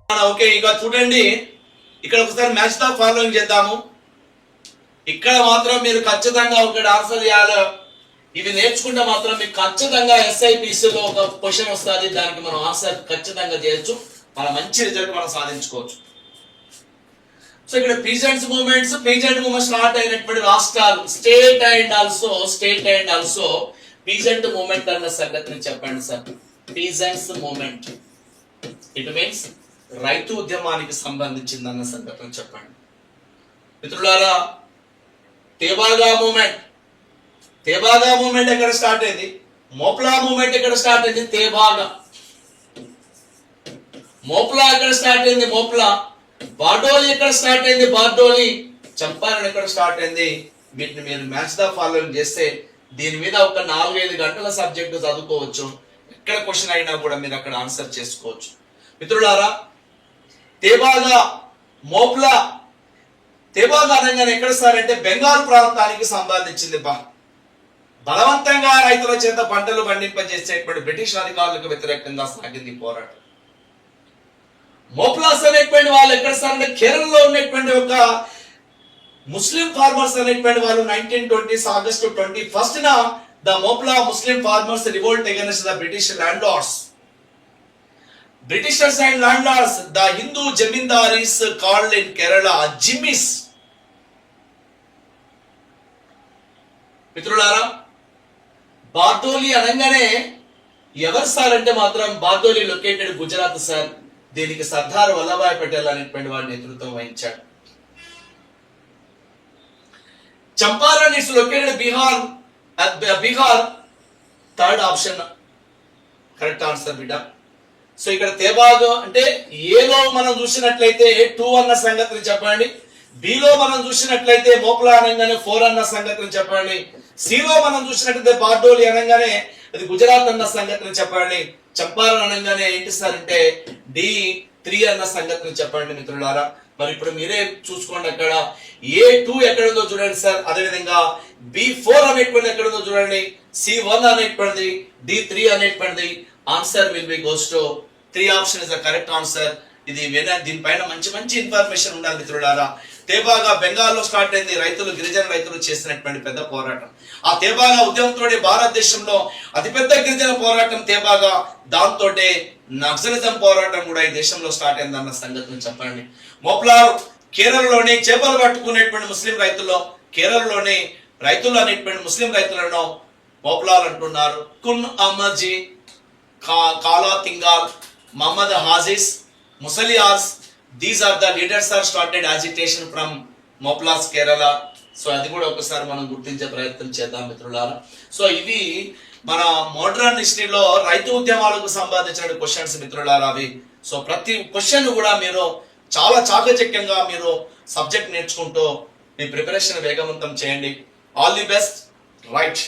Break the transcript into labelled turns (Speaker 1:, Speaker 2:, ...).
Speaker 1: Okay, ఇక చూడండి, ఇక్కడ ఒకసారి మ్యాచ్ ద ఫాలోయింగ్ చేద్దాము. ఇక్కడ మాత్రం మీరు ఖచ్చితంగా ఒకటి ఆన్సర్ చేయాలి. ఇవి నేర్చుకుంటే మాత్రం మీకు ఖచ్చితంగా SIPCలో ఒక క్వశ్చన్ వస్తుంది. దానికి మనం ఆన్సర్ ఖచ్చితంగా చేయొచ్చు. మన మంచి రిజల్ట్ మనం సాధించుకోవచ్చు. సో ఇక్కడ పీజెంట్ మూమెంట్స్ స్టార్ట్ అయినటువంటి రాష్ట్రాలు state and also peasant movement అన్న సంగతిని చెప్పండి sir. Peasants movement it means రైతు ఉద్యమానికి సంబంధించింది అన్న సంగతిని చెప్పండి. మిత్రులారా, తేబాగా మూమెంట్ ఎక్కడ స్టార్ట్ అయింది? మోప్లా మూమెంట్ ఎక్కడ స్టార్ట్ అయింది? మోప్లా ఎక్కడ స్టార్ట్ అయింది? మోప్లా. బార్డోలి ఎక్కడ స్టార్ట్ అయింది? బార్డోలి. చంపారణ్ ఎక్కడ స్టార్ట్ అయింది? వీటిని మీరు మ్యాచ్ ద ఫాలోయింగ్ చేస్తే దీని మీద ఒక 4-5 గంటల సబ్జెక్టు చదువుకోవచ్చు. ఎక్కడ క్వశ్చన్ అయినా కూడా మీరు అక్కడ ఆన్సర్ చేసుకోవచ్చు. మిత్రులారా, తేబాగా మోప్లా అనగానే ఎక్కడ సార్ అంటే బెంగాల్ ప్రాంతానికి సంబంధించింది. బలవంతంగా రైతుల చేత పంటలు పండింపజేసేటువంటి బ్రిటిష్ అధికారులకు వ్యతిరేకంగా సాగింది పోరాటం. మోప్లాస్ అనేటువంటి వాళ్ళు ఎక్కడ సార్ అంటే కేరళలో ఉన్నటువంటి ఒక ముస్లిం ఫార్మర్స్ అనేటువంటి వాళ్ళు 1920 August 21 the Moplah Muslim farmers revolt against the British landlords. Britishers and landlords, the Hindu jamindaris called in Kerala Jimmis. మిత్రులారా, బార్దోలి అనగానే ఎవరు సార్ అంటే మాత్రం బార్దోలి లొకేటెడ్ గుజరాత్ సార్. దీనికి సర్దార్ వల్లభాయ్ పటేల్ అనేటువంటి వారి నేతృత్వం వహించాడు. Champaran it's located Bihar. Third option correct answer బిడ్డ. సో ఇక్కడ తేబాగా అంటే ఏలో మనం చూసినట్లయితే 2 అన్న సంగతిని చెప్పండి. బిలో మనం చూసినట్లయితే మోప్లా అనగానే 4 అన్న సంగతిని చెప్పండి. సిలో మనం చూసినట్లయితే బార్డోలి అనగానే అది గుజరాత్ అన్న సంగతిని చెప్పండి. చంపారణ్ అనగానే ఏంటి సార్ అంటే D3 అన్న సంగతిని చెప్పండి. మిత్రులారా, మరి ఇప్పుడు మీరే చూసుకోండి. అక్కడ A2 ఎక్కడ ఉందో చూడండి సార్. అదేవిధంగా B4 అనేటువంటిది ఎక్కడ ఉందో చూడండి. C1 అనేటువంటిది, D3 అనేటువంటిది. Answer will be goes to 3 option is the correct answer. ఇది దీనిపైన మంచి ఇన్ఫర్మేషన్ ఉండాలి మిత్రులారా. తేబాగా బెంగాల్లో స్టార్ట్ అయింది. గిరిజన రైతులు చేసినటువంటి పెద్ద పోరాటం. ఆ తేబాగా ఉద్యమంతో భారతదేశంలో అతిపెద్ద గిరిజన పోరాటం తేబాగా. దాంతో నక్సలిజం పోరాటం కూడా ఈ దేశంలో స్టార్ట్ అయింది అన్న సంగతిని చెప్పండి. మోప్లా కేరళలోని చేపలు పట్టుకునేటువంటి ముస్లిం రైతుల్లో కేరళలోని రైతులు అనేటువంటి ముస్లిం రైతులను మోప్లాలు అంటున్నారు. కున్ అహ్మద్ జీ, కాలా తింగాల్, Muhammad Hafiz, Musaliars, these are the leaders are started agitation from Moplas, Kerala. So అది కూడా ఒకసారి మనం గుర్తించే ప్రయత్నం చేద్దాం మిత్రులారా. సో ఇవి మన మోడర్న్ హిస్టరీలో రైతు ఉద్యమాలకు సంబంధించిన క్వశ్చన్స్ మిత్రులారా అవి. సో ప్రతి క్వశ్చన్ కూడా మీరు చాలా చాకచక్యంగా మీరు సబ్జెక్ట్ నేర్చుకుంటూ మీ ప్రిపరేషన్ వేగవంతం చేయండి. All the best. రైట్.